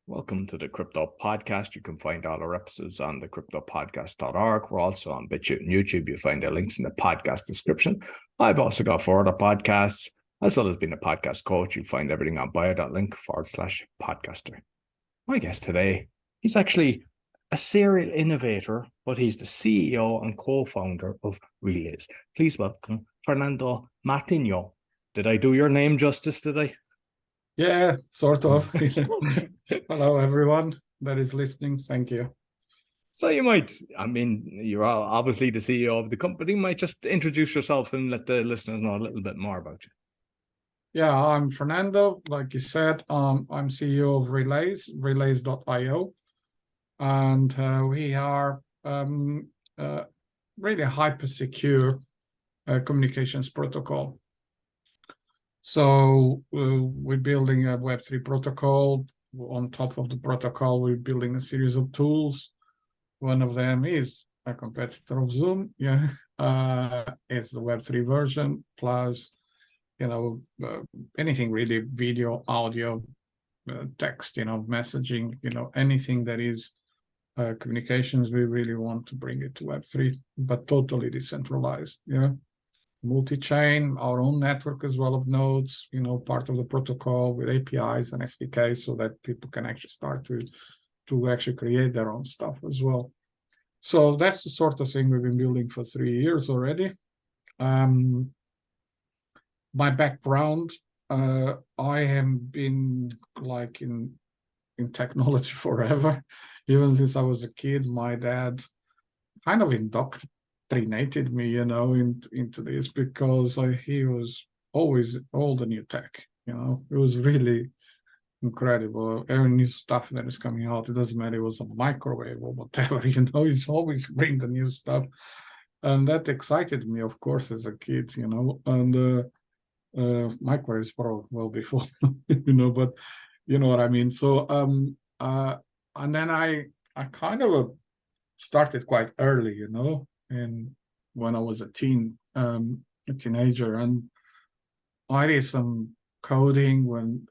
Welcome to the Crypto Podcast. You can find all our episodes on thecryptopodcast.org. We're also on BitChute and YouTube. You'll find the links in the podcast description. I've also got 4 other podcasts, as well as being a podcast coach. You'll find everything on bio.link/podcaster. My guest today, he's actually a serial innovator, but he's the CEO and co-founder of Relayz. Please welcome Fernando Martinho. Did I do your name justice today? Yeah, sort of. Hello, everyone that is listening. Thank you. So you're obviously the CEO of the company. You might just introduce yourself and let the listeners know a little bit more about you. Yeah, I'm Fernando. Like you said, I'm CEO of Relayz, Relayz.io. And we are really a hyper-secure communications protocol. So we're building a Web3 protocol. On top of the protocol, we're building a series of tools. One of them is a competitor of Zoom. Yeah, it's the Web3 version plus, anything really, video, audio, text, messaging, anything that is communications. We really want to bring it to Web3, but totally decentralized. Yeah. Multi-chain, our own network as well of nodes, part of the protocol with APIs and SDKs so that people can actually start to actually create their own stuff as well. So that's the sort of thing we've been building for 3 years already. My background, I have been like in technology forever. Even since I was a kid, my dad kind of indoctrinated me, into this because he was always all the new tech. It was really incredible. Every new stuff that is coming out, it doesn't matter, it was a microwave or whatever, it's always bring the new stuff. And that excited me, of course, as a kid, and microwaves were well before, but you know what I mean. So, and then I kind of started quite early, and when I was a teenager, and I did some coding when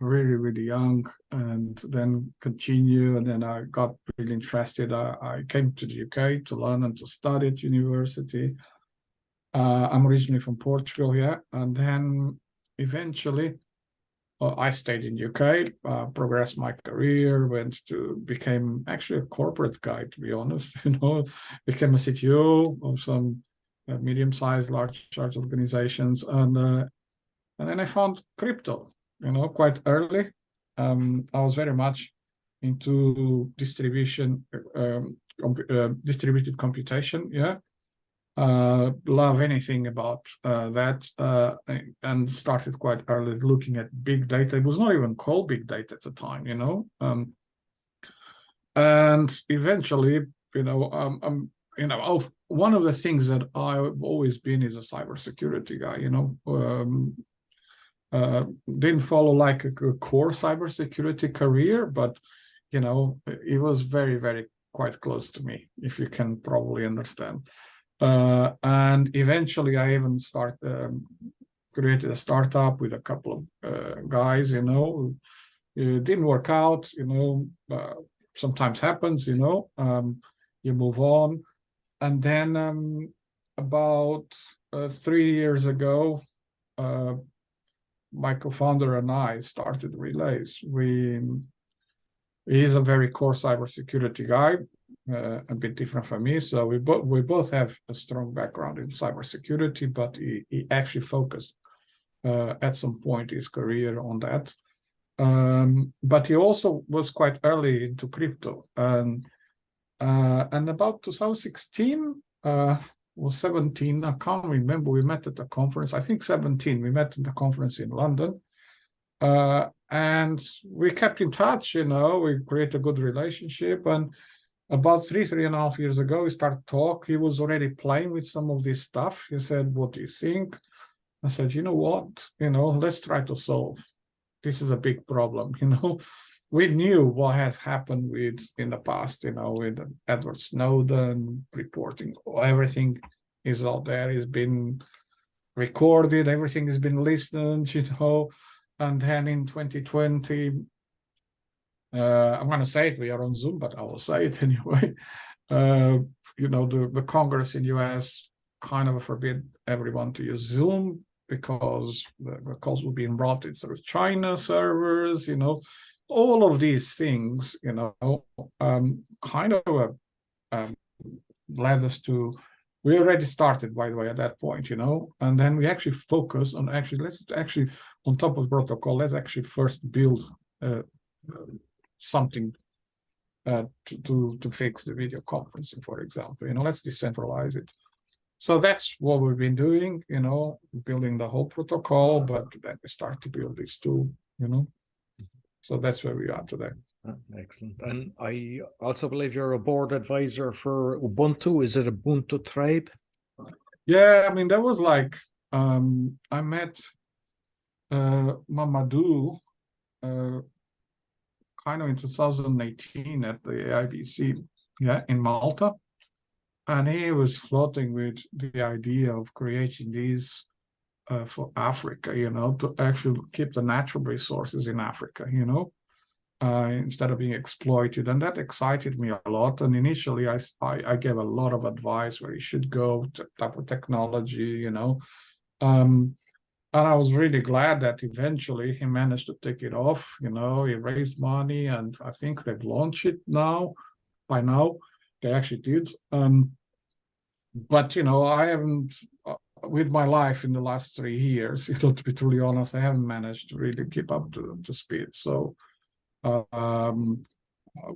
really, really young, and then continue, and then I got really interested. I came to the UK to learn and to study at university. I'm originally from Portugal, yeah, and then eventually I stayed in UK, progressed my career, became actually a corporate guy, to be honest, became a CTO of some medium-sized, large organizations, and then I found crypto, quite early. I was very much into distributed computation, yeah. Love anything about that, and started quite early looking at big data. It was not even called big data at the time, and eventually, one of the things that I've always been is a cybersecurity guy. Didn't follow like a core cybersecurity career, but it was very, very quite close to me, if you can probably understand. And eventually I even created a startup with a couple of guys, it didn't work out, sometimes happens, you move on. And then about 3 years ago, my co-founder and I started Relayz. He's a very core cybersecurity guy. A bit different from me, so we both have a strong background in cybersecurity, but he actually focused at some point his career on that. But he also was quite early into crypto, and about 2016 or 17, I can't remember. We met at a conference. I think 17. We met at the conference in London. And we kept in touch, we created a good relationship, and about 3.5 years ago, we started talk. He was already playing with some of this stuff. He said, "What do you think?" I said, "You know what? Let's try to solve. This is a big problem." We knew what has happened in the past. With Edward Snowden reporting, everything is out there. It's been recorded. Everything has been listened. And then in 2020. I'm going to say it, we are on Zoom, but I will say it anyway. The Congress in US kind of forbid everyone to use Zoom because the calls will be routed through China servers, all of these things, kind of led us to, we already started, by the way, at that point, and then we actually focus on let's on top of protocol, let's actually first build something to fix the video conferencing, for example. Let's decentralize it. So that's what we've been doing, building the whole protocol, but then we start to build this tool, So that's where we are today. Excellent. And I also believe you're a board advisor for Ubuntu. Is it Ubuntu Tribe? Yeah, I mean, that was like, I met Mamadou kind of in 2018 at the IBC, in Malta. And he was floating with the idea of creating these for Africa, to actually keep the natural resources in Africa, instead of being exploited. And that excited me a lot. And initially, I gave a lot of advice where he should go, type of technology, and I was really glad that eventually he managed to take it off. He raised money, and I think they've launched it now. By now, they actually did. But I haven't, with my life in the last 3 years, to be truly honest, I haven't managed to really keep up to speed. So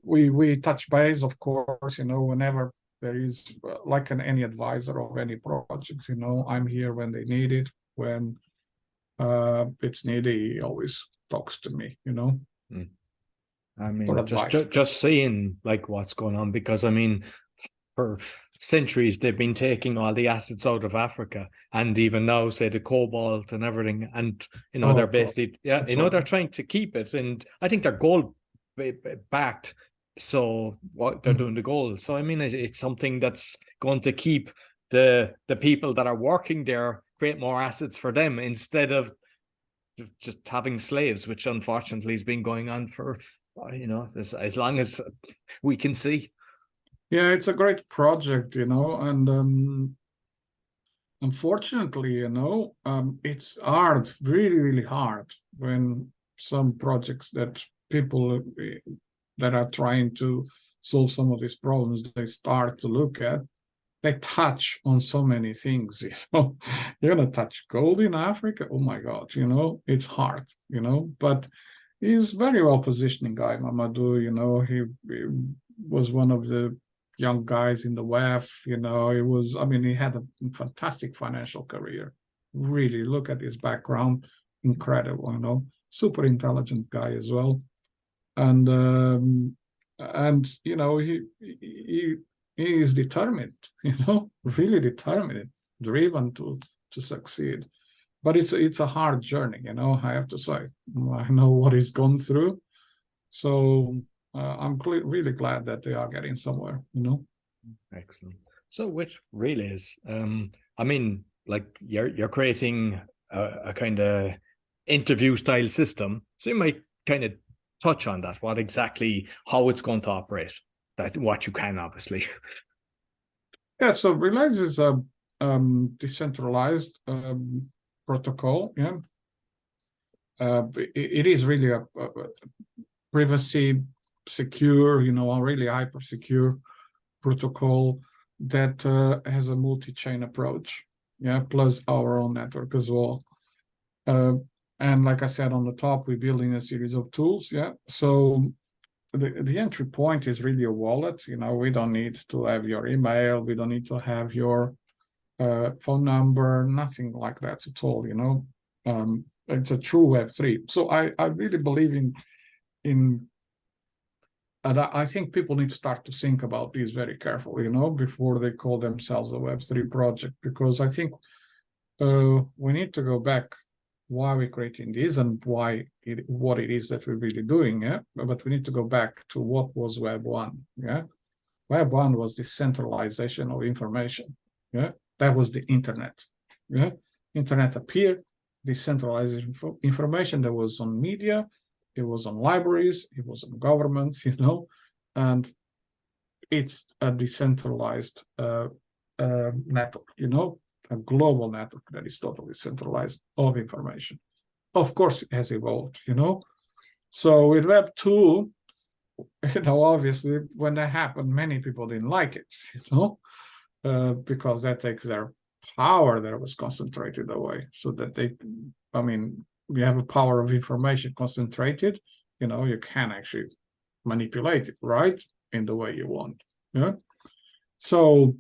we touch base, of course, whenever there is, like any advisor of any project, I'm here when they need it. When it's needed, he always talks to me, I mean, just seeing like what's going on, because I mean, for centuries they've been taking all the assets out of Africa, and even now, say, the cobalt and everything, and they're basically they're trying to keep it, and I think they're gold backed. So what they're doing the gold. So I mean, it's something that's going to keep the people that are working there, create more assets for them instead of just having slaves, which unfortunately has been going on for as long as we can see. Yeah, it's a great project, and unfortunately, it's hard, really, really hard when some projects that people that are trying to solve some of these problems, they start to look at, they touch on so many things. You're gonna touch gold in Africa? Oh my God, it's hard, but he's very well positioning guy, Mamadou. He was one of the young guys in the WEF. He had a fantastic financial career. Really, look at his background, incredible. Super intelligent guy as well, and he is determined, really determined, driven to succeed. But it's a hard journey, I have to say. I know what he's gone through, so I'm really glad that they are getting somewhere. Excellent. So with Relayz, I mean, like you're creating a kind of interview style system, so you might kind of touch on that. What exactly, how it's going to operate? That what you can, obviously. Yeah. So Relayz is a decentralized protocol. Yeah. It is really a privacy secure, a really hyper secure protocol that has a multi-chain approach. Yeah, plus our own network as well. And like I said on the top, we're building a series of tools. Yeah. So the entry point is really a wallet. We don't need to have your email. We don't need to have your phone number, nothing like that at all. It's a true Web3. So I really believe in and I think people need to start to think about this very carefully, before they call themselves a Web3 project, because I think we need to go back why we're creating this and what it is that we're really doing. Yeah, but we need to go back to what was Web 1. Yeah, Web 1 was the centralization of information. Yeah, that was the internet. Yeah, internet appeared, decentralized information that was on media, it was on libraries, it was on governments, and it's a decentralized network, a global network that is totally centralized of information. Of course, it has evolved, So with Web 2, obviously, when that happened, many people didn't like it, because that takes their power that was concentrated away, so that we have a power of information concentrated, you can actually manipulate it, right, in the way you want. Yeah. So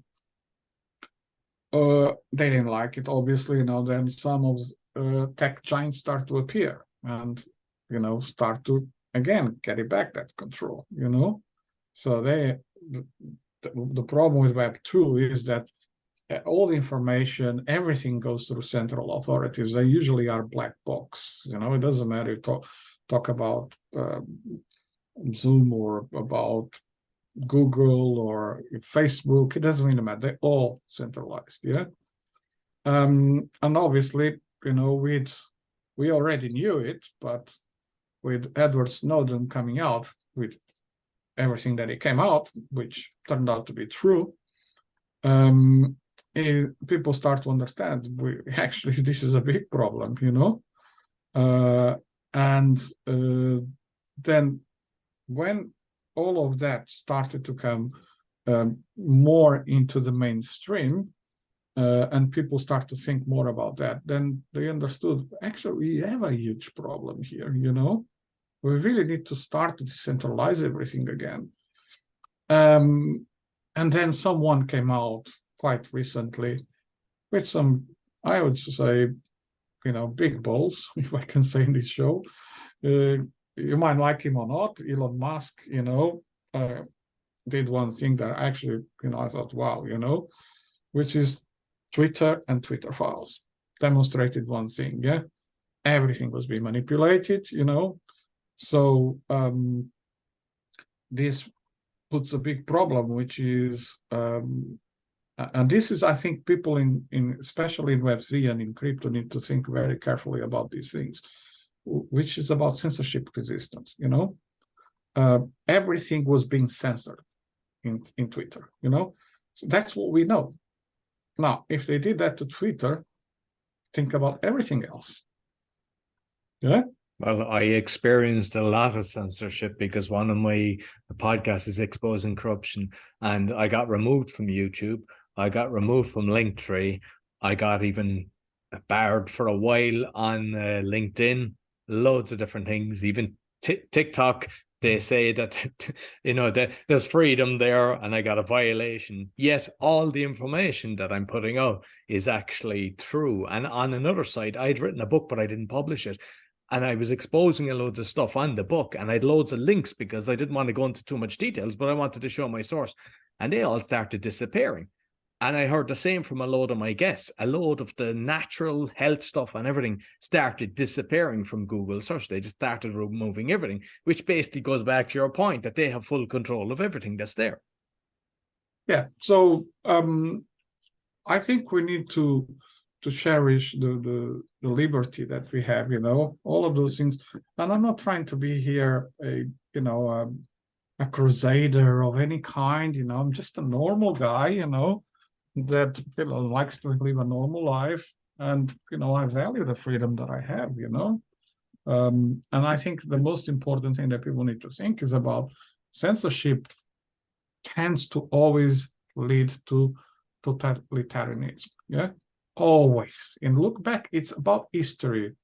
they didn't like it, obviously. Then some of tech giants start to appear and start to again get it back, that control. So the problem with Web 2 is that all the information, everything goes through central authorities. They usually are black box. It doesn't matter if you talk about Zoom or about Google or Facebook. It doesn't really matter. They're all centralized. Yeah. And obviously, we already knew it, but with Edward Snowden coming out with everything that he came out, which turned out to be true, people start to understand actually this is a big problem, and then when all of that started to come more into the mainstream, and people start to think more about that, then they understood actually we have a huge problem here. We really need to start to decentralize everything again. And then someone came out quite recently with some, I would say, big balls, if I can say in this show. You might like him or not. Elon Musk, did one thing that actually, I thought, wow, which is Twitter and Twitter files. Demonstrated one thing, yeah? Everything was being manipulated, So this puts a big problem, which is, and this is, I think, people especially in Web3 and in crypto need to think very carefully about these things, which is about censorship resistance. Everything was being censored in Twitter. So that's what we know. Now, if they did that to Twitter, think about everything else. Yeah. Well, I experienced a lot of censorship because one of my podcasts is exposing corruption, and I got removed from YouTube. I got removed from Linktree. I got even barred for a while on LinkedIn, loads of different things, even TikTok. They say that, that there's freedom there, and I got a violation. Yet all the information that I'm putting out is actually true. And on another side, I'd written a book, but I didn't publish it. And I was exposing a load of stuff on the book, and I had loads of links because I didn't want to go into too much details, but I wanted to show my source. And they all started disappearing. And I heard the same from a load of my guests. A load of the natural health stuff and everything started disappearing from Google search. They just started removing everything, which basically goes back to your point that they have full control of everything that's there. Yeah. So I think we need to cherish the liberty that we have, all of those things. And I'm not trying to be here a crusader of any kind. I'm just a normal guy, that likes to live a normal life, and I value the freedom that I have. And I think the most important thing that people need to think is about censorship tends to always lead to totalitarianism. Yeah, always. And look back, it's about history.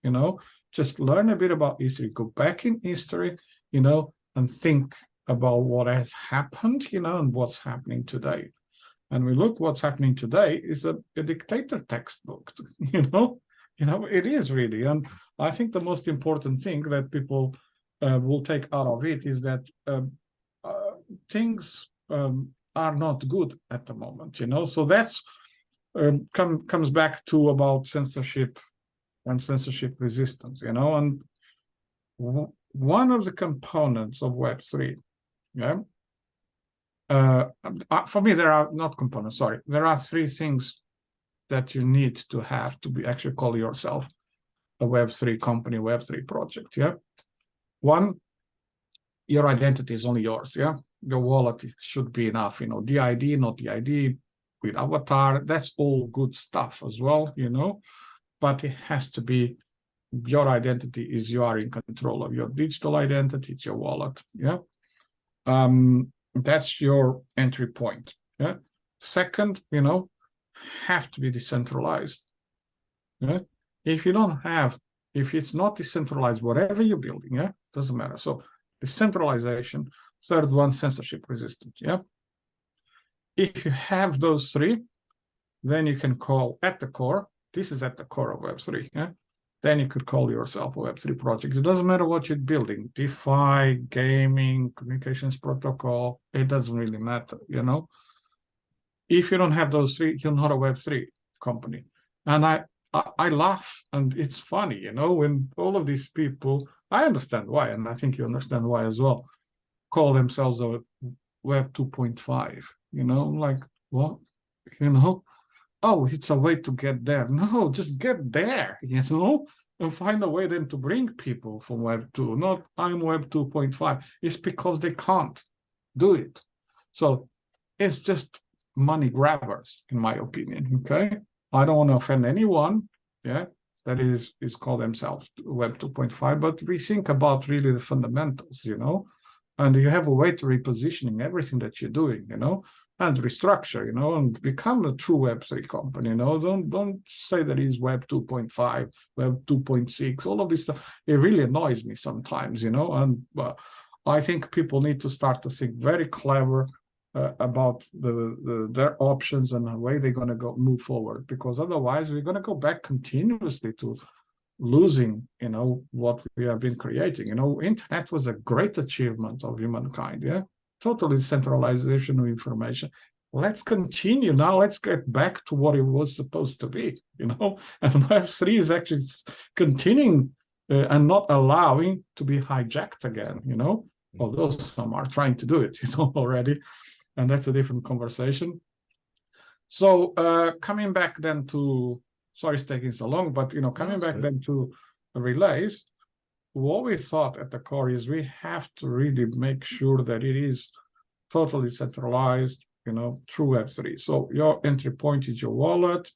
Just learn a bit about history. Go back in history, and think about what has happened, and what's happening today. And we look what's happening today is a dictator textbook, it is really. And I think the most important thing that people will take out of it is that things are not good at the moment, So that's comes back to about censorship and censorship resistance, And one of the components of Web3, yeah. For me, there are not components. Sorry, there are three things that you need to have to be actually call yourself a Web3 company, Web3 project. Yeah. One, your identity is only yours, yeah? Your wallet should be enough, DID, not DID, with avatar, that's all good stuff as well, but it has to be your identity is you are in control of your digital identity, it's your wallet, yeah? That's your entry point, yeah? Second, have to be decentralized, yeah? If it's not decentralized, whatever you're building, yeah, doesn't matter. So decentralization. Third one, censorship resistant, yeah? If you have those three, then you can call at the core, this is at the core of Web3, yeah? Then you could call yourself a Web3 project. It doesn't matter what you're building, DeFi, gaming, communications protocol, it doesn't really matter, If you don't have those three, you're not a Web3 company. And I laugh, and it's funny, when all of these people, I understand why, and I think you understand why as well, call themselves a Web 2.5, like, what? Oh, it's a way to get there. No, just get there, and find a way then to bring people from Web 2, not I'm Web 2.5. It's because they can't do it. So it's just money grabbers, in my opinion, okay? I don't want to offend anyone, yeah, that is call themselves Web 2.5, but we think about really the fundamentals, and you have a way to repositioning everything that you're doing, and restructure, and become a true Web3 company, Don't say that it's Web 2.5, Web 2.6, all of this stuff. It really annoys me sometimes, and I think people need to start to think very clever about their options and the way they're going to move forward, because otherwise we're going to go back continuously to losing, what we have been creating. Internet was a great achievement of humankind, yeah? Totally centralization of information. Let's continue now. Let's get back to what it was supposed to be, and Web3 is actually continuing and not allowing to be hijacked again, although some are trying to do it, already. And that's a different conversation. So coming back then to, sorry it's taking so long, but coming back then to Relayz, what we thought at the core is we have to really make sure that it is totally centralized, through Web3. So your entry point is your wallet,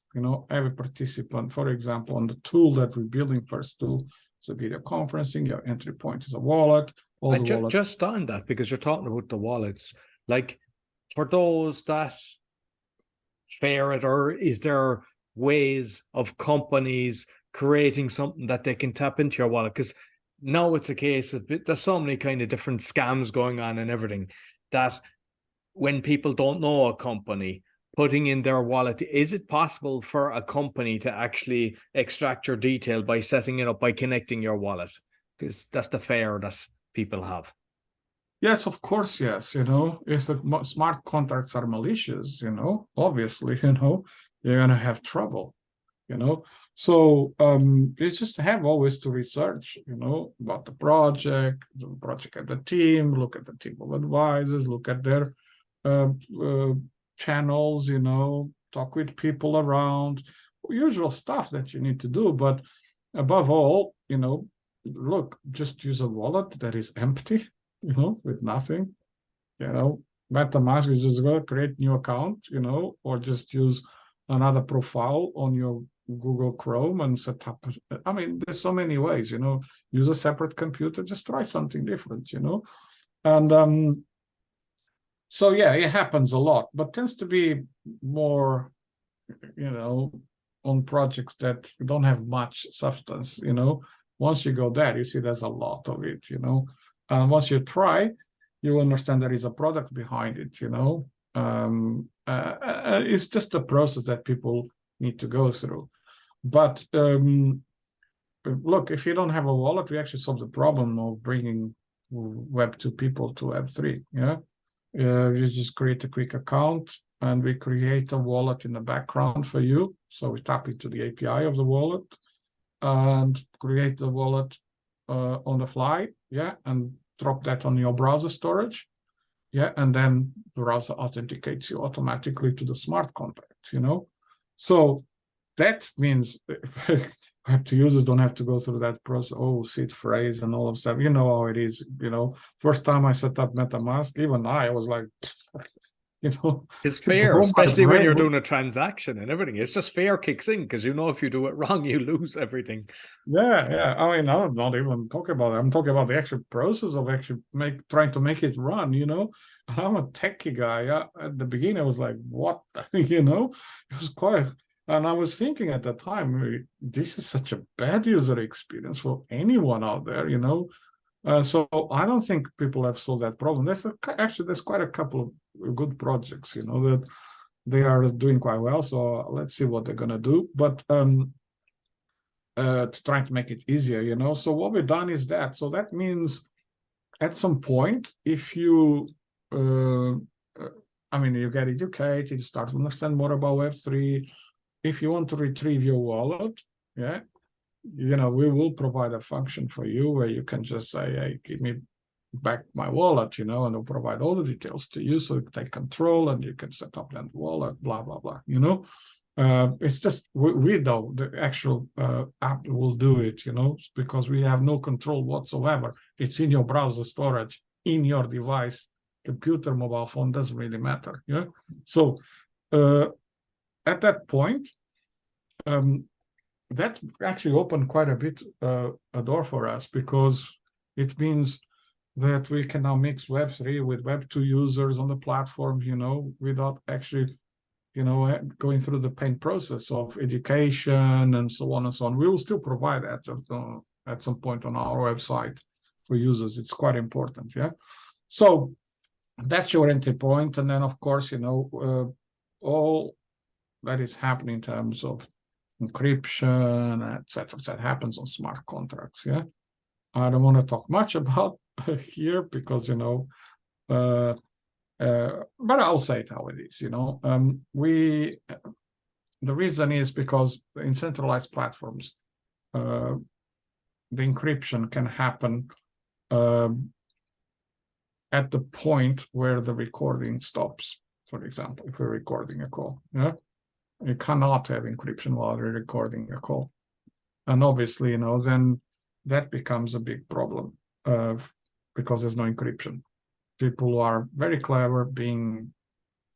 every participant, for example, on the tool that we're building, first tool, it's a video conferencing, your entry point is a wallet. Just on that, because you're talking about the wallets, like, for those that fear it, or is there ways of companies creating something that they can tap into your wallet? Because now it's a case of there's so many kind of different scams going on and everything, that when people don't know a company, putting in their wallet, is it possible for a company to actually extract your detail by setting it up, by connecting your wallet? Because that's the fear that people have. Yes, of course, yes. If the smart contracts are malicious, obviously, you're going to have trouble, So you just have always to research, about the project at the team, look at the team of advisors, look at their channels, talk with people around, usual stuff that you need to do. But above all, look, just use a wallet that is empty, with nothing, MetaMask is just going to create new account, or just use another profile on your Google Chrome and set up. I mean, there's so many ways, use a separate computer, just try something different, and so yeah, it happens a lot, but tends to be more, on projects that don't have much substance, Once you go there, you see there's a lot of it, and once you try, you understand there is a product behind it, it's just a process that people need to go through. But look, if you don't have a wallet, we actually solve the problem of bringing Web 2 people to Web 3, yeah? You just create a quick account, and we create a wallet in the background for you. So we tap into the API of the wallet and create the wallet on the fly, yeah, and drop that on your browser storage, yeah, and then the browser authenticates you automatically to the smart contract, So that means Web2 users don't have to go through that process. Oh, seed phrase and all of stuff. You know how it is. First time I set up MetaMask, even I was like, It's it fair, blew my especially when you're brain. doing a transaction and everything. It's just fair kicks in because if you do it wrong, you lose everything. Yeah. I mean, I'm not even talking about it. I'm talking about the actual process of actually trying to make it run. I'm a techie guy. At the beginning, I was like, what? It was quite. And I was thinking at the time, this is such a bad user experience for anyone out there. So I don't think people have solved that problem. There's quite a couple of good projects, that they are doing quite well. So let's see what they're gonna do. But to try to make it easier, So what we've done is that. So that means at some point, if you, you get educated, you start to understand more about Web3. If you want to retrieve your wallet, yeah, we will provide a function for you where you can just say, hey, give me back my wallet, and we'll provide all the details to you so you take control and you can set up that wallet, blah, blah, blah, It's just we know the actual app will do it, because we have no control whatsoever. It's in your browser storage, in your device, computer, mobile phone, doesn't really matter. Yeah. So at that point, that actually opened quite a bit a door for us, because it means that we can now mix Web3 with Web2 users on the platform, without actually going through the pain process of education and so on and so on. We will still provide that at some point on our website for users. It's quite important, yeah. So that's your entry point, and then of course, all that is happening in terms of encryption, etc., that happens on smart contracts. Yeah, I don't want to talk much about here because but I'll say it how it is. The reason is because in centralized platforms, the encryption can happen at the point where the recording stops. For example, if we're recording a call, yeah, you cannot have encryption while you're recording a call, and obviously, then that becomes a big problem because there's no encryption. People who are very clever, being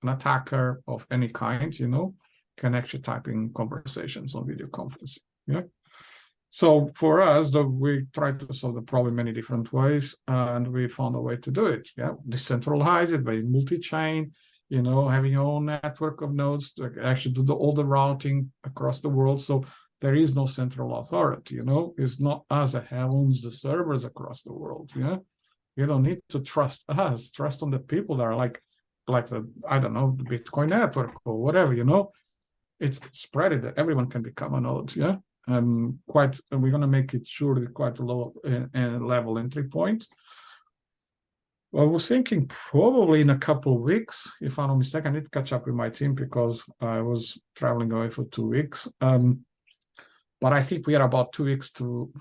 an attacker of any kind, can actually type in conversations on video conferencing. Yeah. So for us, we try to solve the problem many different ways, and we found a way to do it. Yeah, decentralize it by multi-chain, having your own network of nodes to actually do all the routing across the world. So there is no central authority. It's not us that owns the servers across the world. Yeah. You don't need to trust us. Trust on the people that are like the, I don't know, the Bitcoin network or whatever, It's spread it. Everyone can become a node, yeah? We're going to make it sure that quite a low level entry point. Well, I was thinking probably in a couple of weeks, if I'm not mistaken. I need to catch up with my team because I was traveling away for 2 weeks. But I think we are about 2 weeks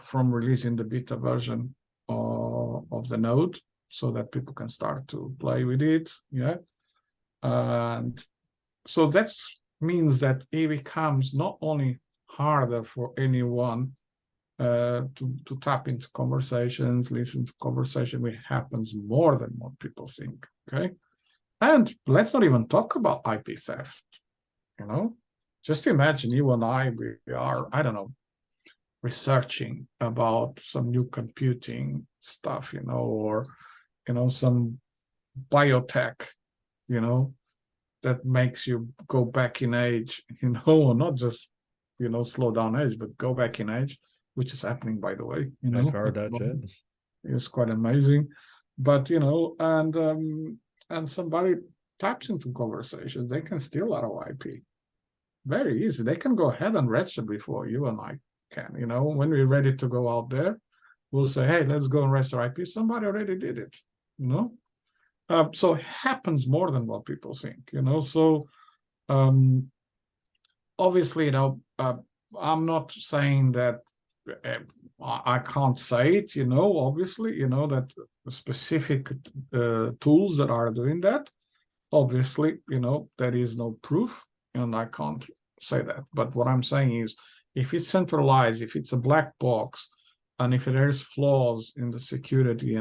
from releasing the beta version of the node so that people can start to play with it. Yeah. And so that means that it becomes not only harder for anyone to tap into conversations, listen to conversation, it happens more than what people think. Okay. And let's not even talk about IP theft. Just imagine you and I, we are, I don't know, researching about some new computing stuff, or, some biotech, that makes you go back in age, or not just, slow down age, but go back in age, which is happening, by the way, I've heard that, yeah. It's quite amazing. But, and somebody taps into conversations, they can steal our IP. Very easy. They can go ahead and register before you and I can. When we're ready to go out there, we'll say, hey, let's go and register IP. Somebody already did it, so it happens more than what people think, So obviously, I'm not saying that I can't say it, obviously, that specific tools that are doing that, obviously, there is no proof, and I can't say that. But what I'm saying is if it's centralized, if it's a black box, and if there's flaws in the security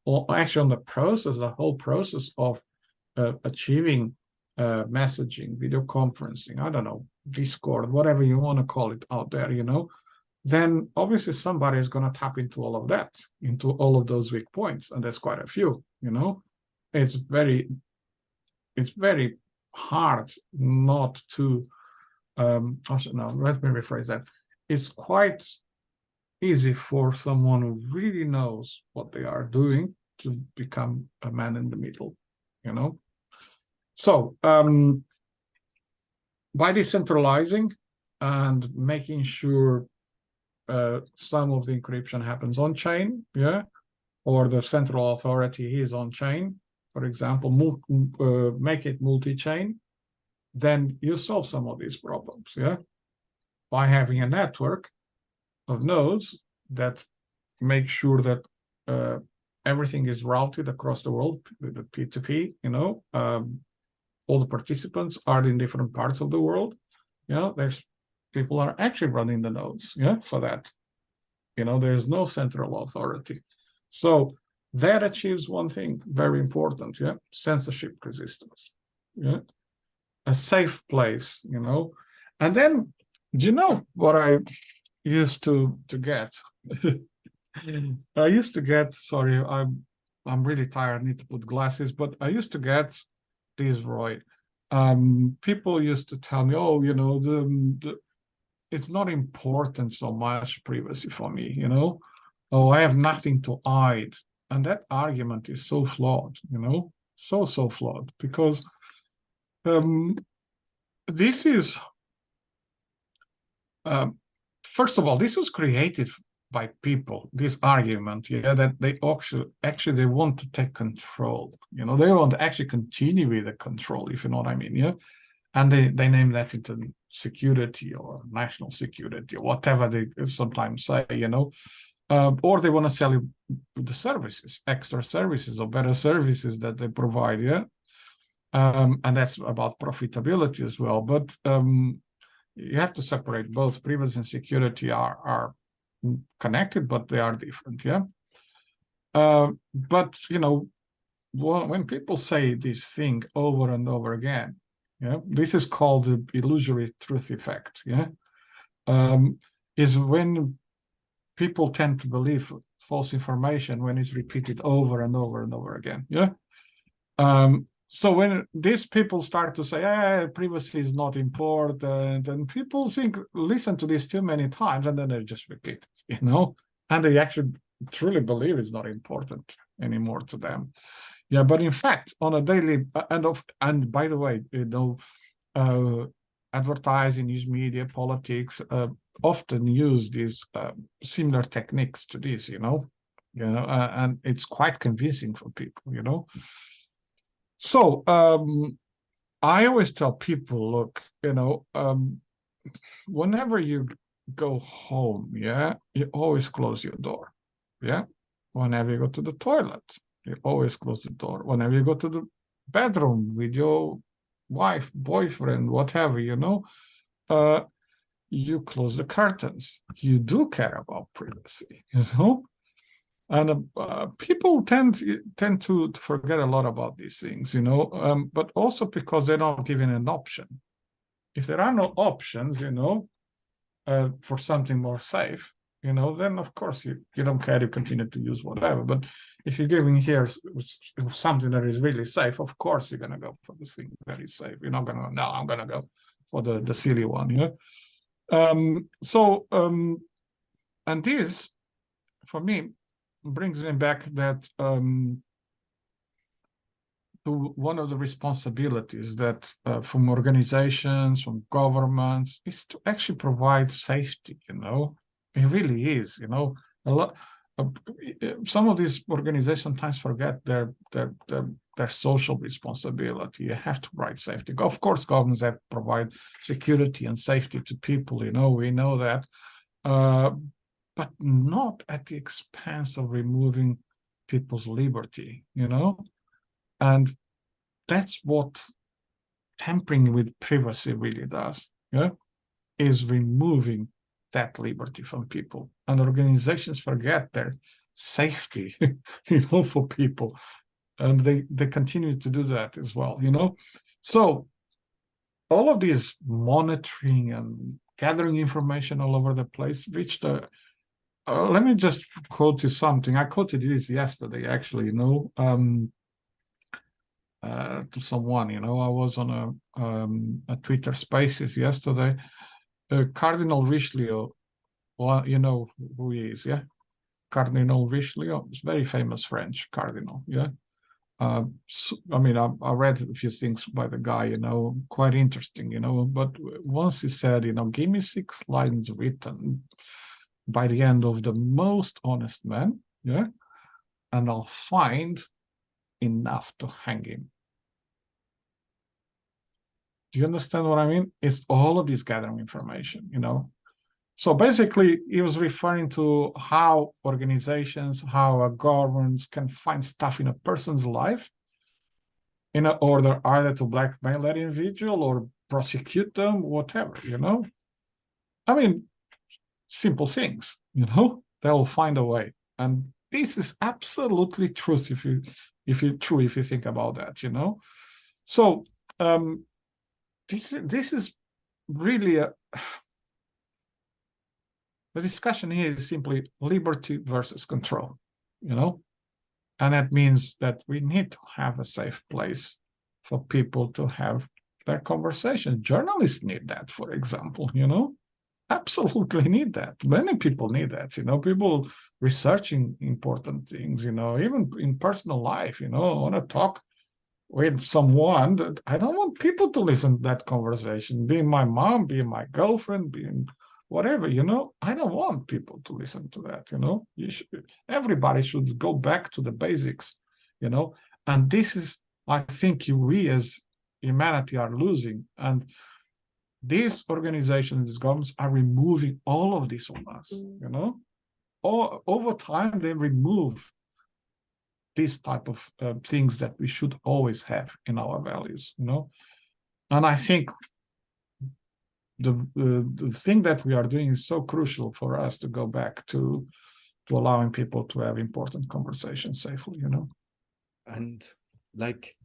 or actually on the process, the whole process of achieving messaging, video conferencing, I don't know, Discord, whatever you want to call it out there, then obviously somebody is going to tap into all of that, into all of those weak points, and there's quite a few. It's very hard not to. Also, no, let me rephrase that. It's quite easy for someone who really knows what they are doing to become a man in the middle. So by decentralizing and making sure some of the encryption happens on chain, or the central authority is on chain, for example, make it multi-chain, then you solve some of these problems, by having a network of nodes that make sure that everything is routed across the world, the P2P, all the participants are in different parts of the world. There's people are actually running the nodes, for that. There's no central authority. So that achieves one thing very important, censorship resistance, a safe place, And then, do you know what I used to get? I used to get, sorry, I'm really tired, I need to put glasses, but I used to get this, Roy. People used to tell me, oh, it's not important so much privacy for me, oh, I have nothing to hide. And that argument is so flawed, so flawed, because this is, first of all, this was created by people, this argument, that they actually they want to take control, they want to actually continue with the control, if you know what I mean, and they name that into security or national security or whatever they sometimes say, or they want to sell you the services, extra services or better services that they provide, and that's about profitability as well. But you have to separate both. Privacy and security are connected, but they are different, but when people say this thing over and over again, this is called the illusory truth effect, is when people tend to believe false information when it's repeated over and over and over again, so when these people start to say, privacy is not important, and people listen to this too many times, and then they just repeat it, and they actually truly believe it's not important anymore to them. But in fact, on a daily, and by the way, advertising, news media, politics often use these similar techniques to this, and it's quite convincing for people, So I always tell people, look, whenever you go home, you always close your door, Whenever you go to the toilet, you always close the door. Whenever you go to the bedroom with your wife, boyfriend, whatever, you close the curtains. You do care about privacy, And people tend to forget a lot about these things, but also because they're not given an option. If there are no options, for something more safe, then of course you don't care, you continue to use whatever. But if you're giving here something that is really safe, of course you're going to go for the thing that is safe. You're not going to, no, I'm going to go for the silly one, and this, for me, brings me back that to one of the responsibilities that from organizations, from governments, is to actually provide safety. It really is. A lot. Some of these organizations sometimes forget their social responsibility. You have to provide safety. Of course, governments have to provide security and safety to people. We know that. But not at the expense of removing people's liberty, And that's what tampering with privacy really does, is removing that liberty from people, and organizations forget their safety, for people, and they continue to do that as well, So all of these monitoring and gathering information all over the place reached a. Let me just quote you something. I quoted this yesterday, actually, to someone. I was on a Twitter Spaces yesterday. Cardinal Richelieu, well, you know who he is, yeah? Cardinal Richelieu, is very famous French cardinal, yeah? So, I mean, I read a few things by the guy, quite interesting, but once he said, give me 6 lines written by the end of the most honest man, yeah, and I'll find enough to hang him. Do you understand what I mean? It's all of this gathering information, So basically, he was referring to how organizations, how governments can find stuff in a person's life in order either to blackmail that individual or prosecute them, whatever, I mean, simple things, they'll find a way. And this is absolutely true if you think about that, So this is really the discussion here is simply liberty versus control, and that means that we need to have a safe place for people to have their conversation. Journalists need that, for example, absolutely need that. Many people need that, people researching important things, even in personal life, I want to talk with someone that I don't want people to listen to that conversation, being my mom, being my girlfriend, being whatever, I don't want people to listen to that, everybody should go back to the basics, and this is, I think, we as humanity are losing, and these organizations, these governments are removing all of this from us, over time they remove these type of things that we should always have in our values, and I think the thing that we are doing is so crucial for us to go back to allowing people to have important conversations safely, And like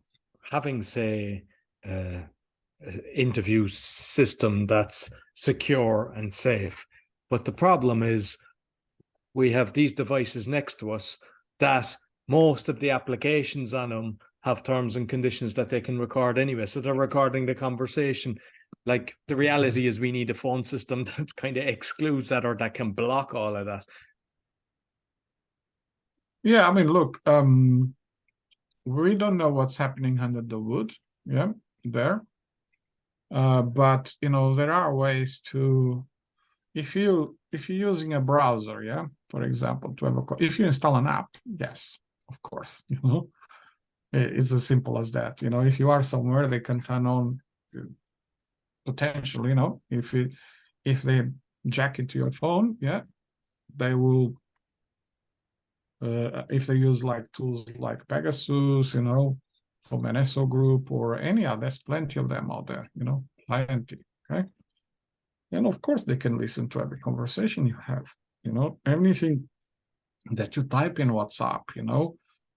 having, say, interview system that's secure and safe. But the problem is we have these devices next to us that most of the applications on them have terms and conditions that they can record anyway. So they're recording the conversation. Like, the reality is we need a phone system that kind of excludes that, or that can block all of that. Yeah, I mean, look, we don't know what's happening under the wood, yeah, there. But there are ways to, if you're using a browser, yeah, for example, to have if you install an app, yes, of course, it's as simple as that. If you are somewhere, they can turn on potentially, if they jack into your phone, yeah, they will. If they use like tools like Pegasus, from an SO group or any other, there's plenty of them out there, plenty, okay? And of course, they can listen to every conversation you have, anything that you type in WhatsApp,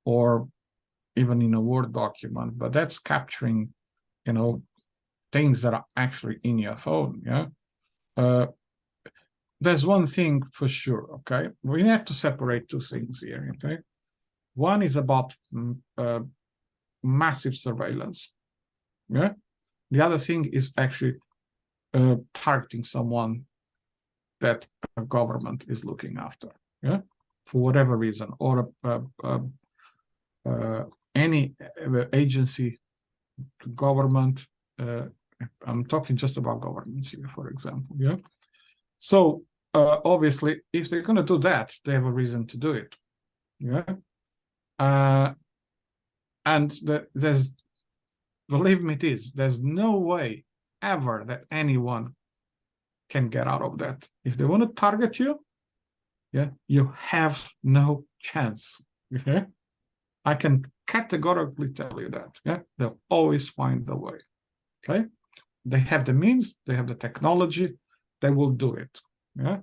or even in a Word document, but that's capturing, things that are actually in your phone, yeah? There's one thing for sure, okay? We have to separate two things here, okay? One is about massive surveillance, yeah? The other thing is actually targeting someone that a government is looking after, yeah? For whatever reason, or any agency, government, I'm talking just about governments here, for example, yeah? So obviously, if they're going to do that, they have a reason to do it, yeah? And believe me, there's no way ever that anyone can get out of that. If they want to target you, yeah, you have no chance, okay? I can categorically tell you that, yeah? They'll always find a way, okay? They have the means, they have the technology, they will do it. Yeah.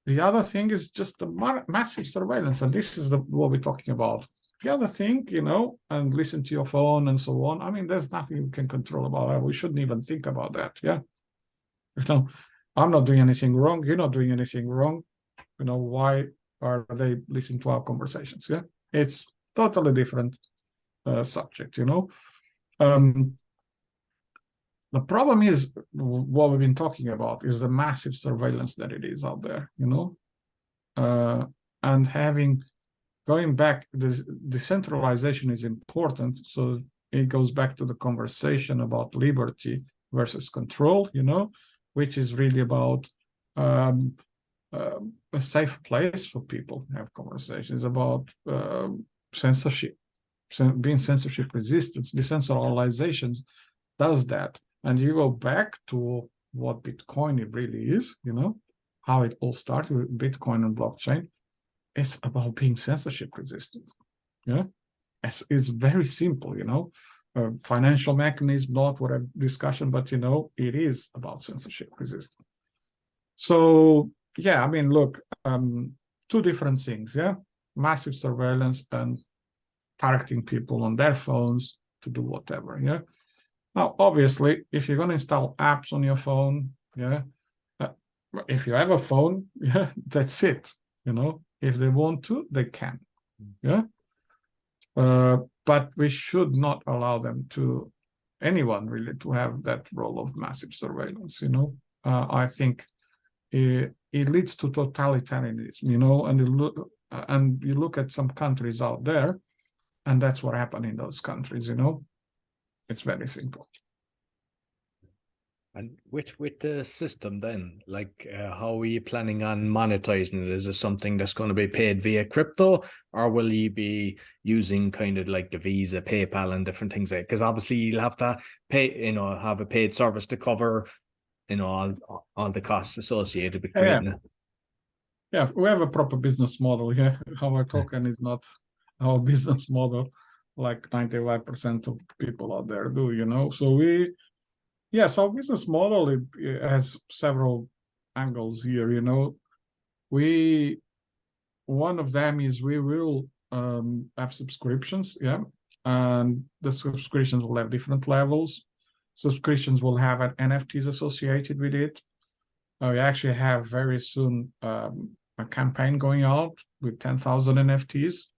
The other thing is just the massive surveillance, and this is what we're talking about. The other thing, and listen to your phone and so on. I mean, there's nothing you can control about that. We shouldn't even think about that. Yeah. I'm not doing anything wrong. You're not doing anything wrong. Why are they listening to our conversations? Yeah. It's totally different subject, The problem is what we've been talking about is the massive surveillance that it is out there, and going back, this decentralization is important. So it goes back to the conversation about liberty versus control, which is really about a safe place for people to have conversations about censorship, being censorship resistant. Decentralization does that. And you go back to what Bitcoin it really is, how it all started with Bitcoin and blockchain. It's about being censorship resistant. Yeah, it's very simple, financial mechanism, not whatever discussion, but it is about censorship resistance. So yeah, I mean, look, two different things. Yeah, massive surveillance and targeting people on their phones to do whatever. Yeah. Now, obviously, if you're going to install apps on your phone, yeah, if you have a phone, yeah, that's it. If they want to, they can. Yeah. But we should not allow anyone really, to have that role of massive surveillance. I think it leads to totalitarianism. And you look at some countries out there, and that's what happened in those countries. It's very simple. And with the system then, like how are you planning on monetizing it? Is it something that's going to be paid via crypto, or will you be using kind of like the Visa, PayPal and different things like that? Because obviously you'll have to pay, have a paid service to cover, all the costs associated with creating it. Yeah, we have a proper business model here. Our token is not our business model, like 95% of people out there do, So yes, our business model it has several angles here. One of them is we will have subscriptions, yeah, and the subscriptions will have different levels. Subscriptions will have NFTs associated with it. We actually have very soon a campaign going out with 10,000 NFTs,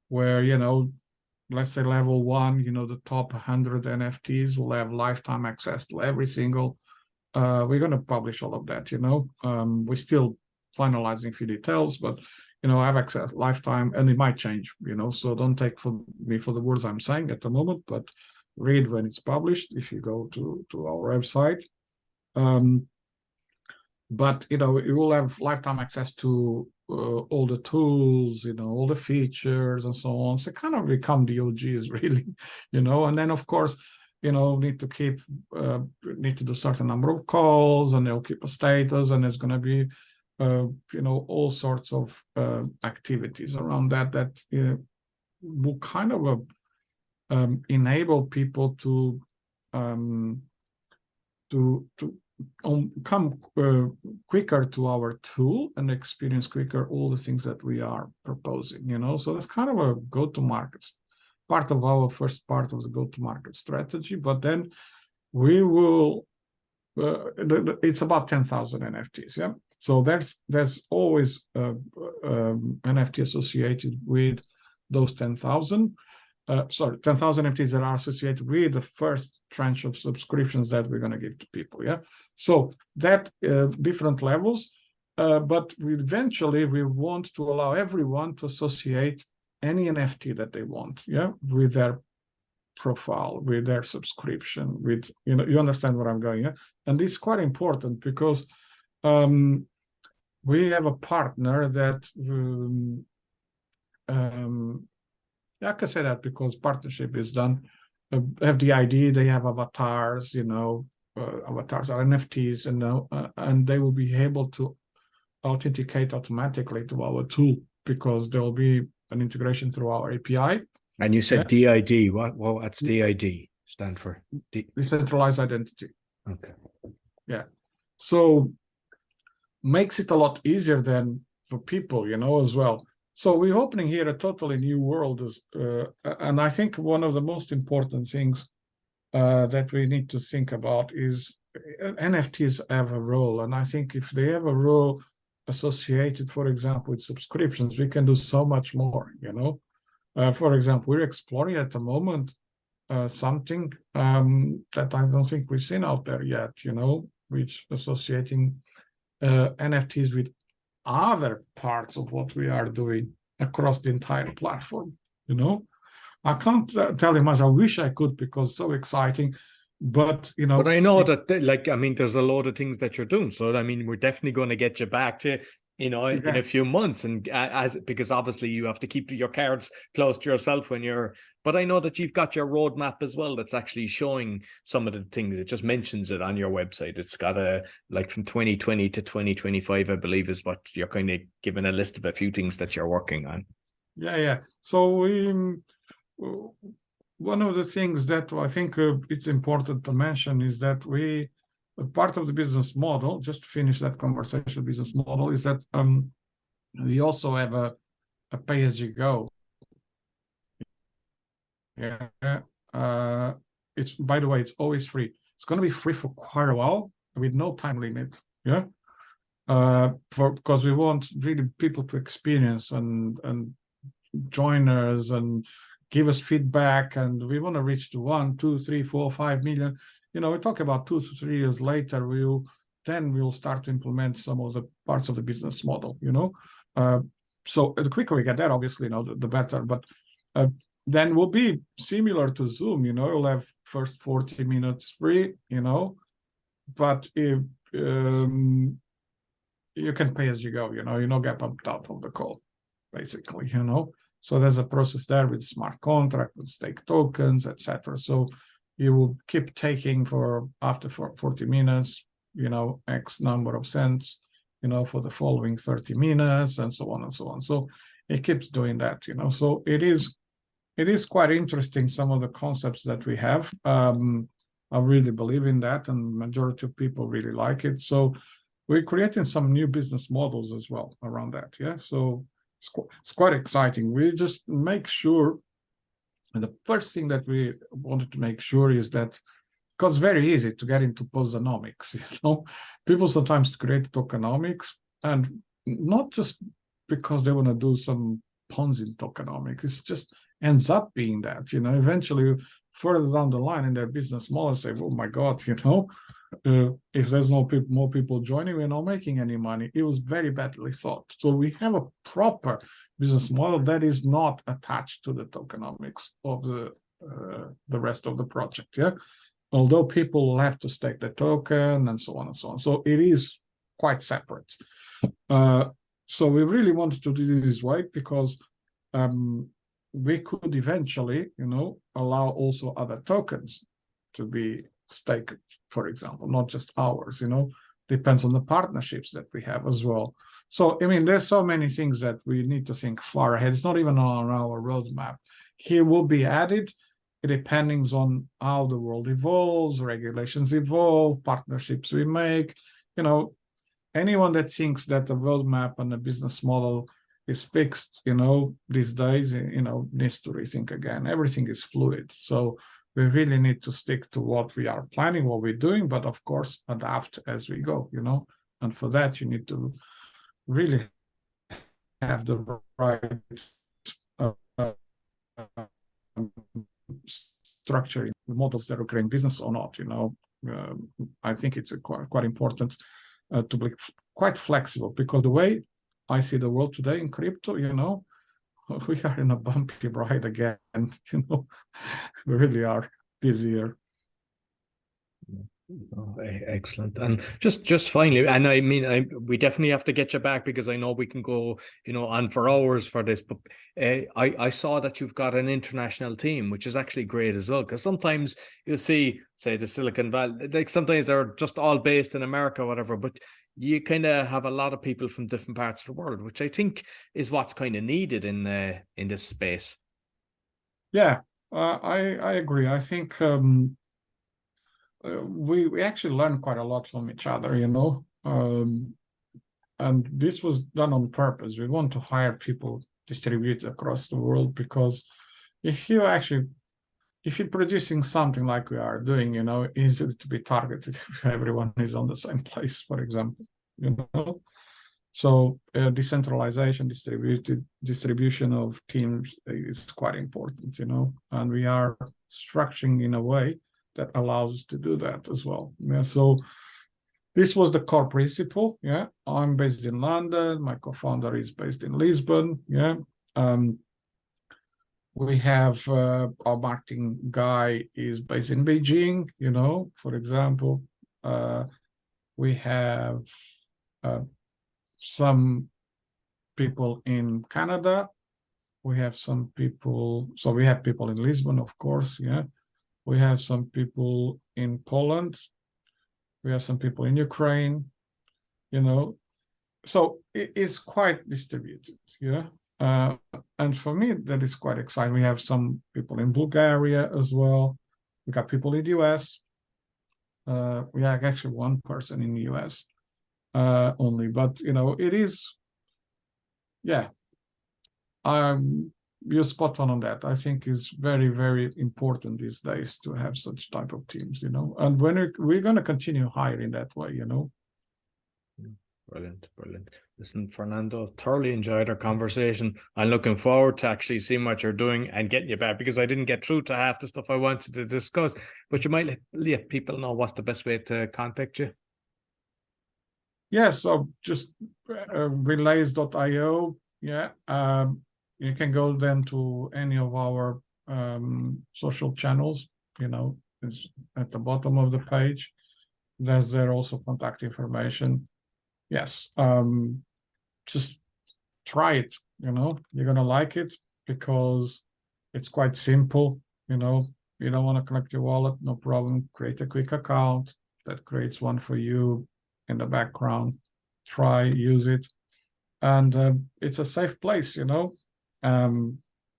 where let's say level 1, the top 100 NFTs will have lifetime access to every single. We're going to publish all of that. We're still finalizing a few details, but have access lifetime, and it might change. So don't take me for the words I'm saying at the moment, but read when it's published if you go to our website. But it will have lifetime access to all the tools, all the features and so on. So kind of become the OGs really, and then of course, need to do certain number of calls, and they'll keep a status, and there's going to be, all sorts of activities around that will kind of enable people to come quicker to our tool and experience quicker all the things that we are proposing. So that's kind of a go-to-market part of our first part of the go-to-market strategy. But then we will. It's about 10,000 NFTs. Yeah. So there's always NFT associated with those 10,000. 10,000 NFTs that are associated with the first tranche of subscriptions that we're going to give to people. Yeah. So that different levels, but eventually we want to allow everyone to associate any NFT that they want. Yeah. With their profile, with their subscription, with, you understand where I'm going. Yeah. And it's quite important because we have a partner that I can say that because partnership is done. Have the ID, they have avatars, avatars are NFTs, and they will be able to authenticate automatically to our tool because there will be an integration through our API. And you said DID. What's DID stand for? Decentralized identity. Okay. Yeah. So makes it a lot easier than for people, as well. So we're opening here a totally new world, and I think one of the most important things that we need to think about is NFTs have a role, and I think if they have a role associated, for example, with subscriptions, we can do so much more. For example, we're exploring at the moment something that I don't think we've seen out there yet. Which associating NFTs with other parts of what we are doing across the entire platform. I can't tell you much. I wish I could because it's so exciting. But But I know that, there's a load of things that you're doing. So we're definitely going to get you back to, in a few months, and because obviously you have to keep your cards close to yourself when you're. But I know that you've got your roadmap as well. That's actually showing some of the things. It just mentions it on your website. It's got from 2020 to 2025, I believe, is what you're kind of giving a list of a few things that you're working on. Yeah. So one of the things that I think it's important to mention is that part of the business model, just to finish that conversation, business model, is that we also have a pay-as-you-go. It's, by the way, it's always free. It's going to be free for quite a while with no time limit. Because we want really people to experience and join us and give us feedback, and we want to reach to 1, 2, 3, 4, 5 million. We talk about 2 to 3 years later, we'll start to implement some of the parts of the business model. So the quicker we get there, obviously, the better. But then we'll be similar to Zoom. You'll have first 40 minutes free. But if you can pay as you go. You don't get pumped out of the call, basically. So there's a process there with smart contract, with stake tokens, etc. So you will keep taking after 40 minutes, X number of cents, for the following 30 minutes, and so on and so on. So it keeps doing that, So it is quite interesting, some of the concepts that we have. I really believe in that, and majority of people really like it. So we're creating some new business models as well around that. Yeah. So it's quite exciting. We just make sure, and the first thing that we wanted to make sure is that, because it's very easy to get into posonomics, people sometimes create tokenomics, and not just because they want to do some Ponzi tokenomics, it just ends up being that, eventually further down the line in their business model say, oh my God, if there's more people joining, we're not making any money. It was very badly thought. So we have a proper business model that is not attached to the tokenomics of the rest of the project. Yeah, although people will have to stake the token and so on and so on. So it is quite separate. So we really wanted to do this way because we could eventually, allow also other tokens to be staked, for example, not just ours, depends on the partnerships that we have as well. So, there's so many things that we need to think far ahead. It's not even on our roadmap. Here will be added, depending on how the world evolves, regulations evolve, partnerships we make. Anyone that thinks that the roadmap and the business model is fixed, these days, needs to rethink again. Everything is fluid. So we really need to stick to what we are planning, what we're doing, but of course, adapt as we go, And for that, you need to really have the right structure in the models that are creating business or not, I think it's quite important to be quite flexible, because the way I see the world today in crypto, we are in a bumpy ride again, we really are this year. Oh, excellent. And just finally, and we definitely have to get you back, because I know we can go, on for hours for this, but I saw that you've got an international team, which is actually great as well, because sometimes you'll see, say, the Silicon Valley, like sometimes they're just all based in America or whatever, but you kind of have a lot of people from different parts of the world, which I think is what's kind of needed in this space. Yeah, I agree. I think we actually learn quite a lot from each other, and this was done on purpose. We want to hire people distributed across the world, because if you're producing something like we are doing, easy to be targeted if everyone is on the same place, for example, So decentralization, distribution of teams is quite important, and we are structuring in a way that allows us to do that as well. Yeah, so this was the core principle. Yeah, I'm based in London. My co-founder is based in Lisbon. Yeah, we have our marketing guy is based in Beijing. For example, we have some people in Canada. We have some people. So we have people in Lisbon, of course. Yeah, we have some people in Poland. We have some people in Ukraine, so it's quite distributed, yeah. And for me, that is quite exciting. We have some people in Bulgaria as well. We got people in the US. We have actually one person in the US only, but it is, yeah. You're spot on that. I think it's very, very important these days to have such type of teams, and when we're going to continue hiring that way, Brilliant. Listen, Fernando, thoroughly enjoyed our conversation. I'm looking forward to actually seeing what you're doing and getting you back, because I didn't get through to half the stuff I wanted to discuss, but you might let people know what's the best way to contact you. Yeah, so just Relayz.io. Yeah. You can go then to any of our social channels, it's at the bottom of the page. There's also contact information. Yes. Just try it, you're gonna like it, because it's quite simple. You don't want to connect your wallet, no problem. Create a quick account that creates one for you in the background. Try, use it, and it's a safe place.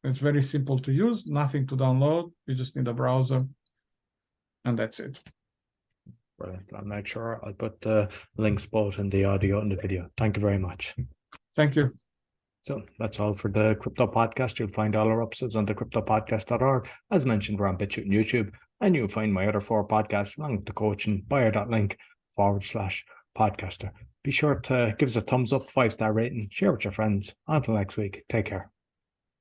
It's very simple to use, nothing to download. You just need a browser, and that's it. Brilliant. I'll make sure I'll put the links both in the audio and the video. Thank you very much. Thank you. So that's all for the Crypto Podcast. You'll find all our episodes on thecryptopodcast.org. As mentioned, we're on BitChute and YouTube, and you'll find my other 4 podcasts along with the coaching bio.link/podcaster. Be sure to give us a thumbs up, 5-star rating, share with your friends. Until next week, take care.